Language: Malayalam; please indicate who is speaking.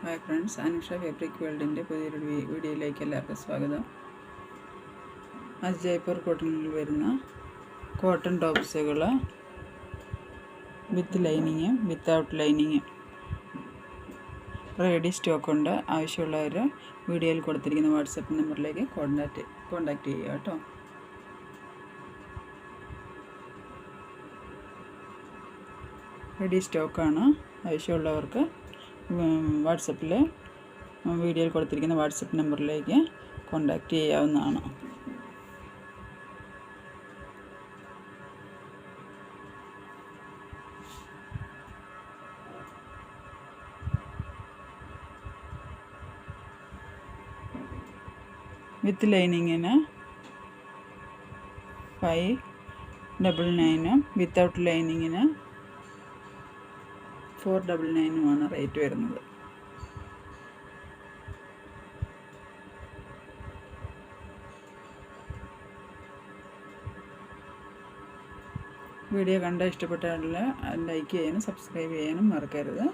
Speaker 1: ഹായ് ഫ്രണ്ട്സ്, അനുഷ ഫാബ്രിക് വേൾഡിൻ്റെ പുതിയൊരു വീഡിയോയിലേക്ക് എല്ലാവർക്കും സ്വാഗതം. ജയ്പൂർ കോട്ടണിൽ വരുന്ന കോട്ടൺ ടോപ്സുകൾ വിത്ത് ലൈനിങ്ങും വിത്തൗട്ട് ലൈനിങ്ങും റെഡി സ്റ്റോക്കുണ്ട്. ആവശ്യമുള്ളവർ വീഡിയോയിൽ കൊടുത്തിരിക്കുന്ന വാട്സപ്പ് നമ്പറിലേക്ക് കോൺടാക്റ്റ് ചെയ്യുക കേട്ടോ. റെഡി സ്റ്റോക്കാണ്. ആവശ്യമുള്ളവർക്ക് വാട്സപ്പിൽ വീഡിയോയിൽ കൊടുത്തിരിക്കുന്ന വാട്സപ്പ് നമ്പറിലേക്ക് കോൺടാക്റ്റ് ചെയ്യാവുന്നതാണ്. വിത്ത് ലൈനിങ്ങിന് 599 വിത്തൗട്ട് ലൈനിങ്ങിന് 499 റേറ്റ് വരുന്നത്. വീഡിയോ കണ്ട് ഇഷ്ടപ്പെട്ടാൽ ലൈക്ക് ചെയ്യാനും സബ്സ്ക്രൈബ് ചെയ്യാനും മറക്കരുത്.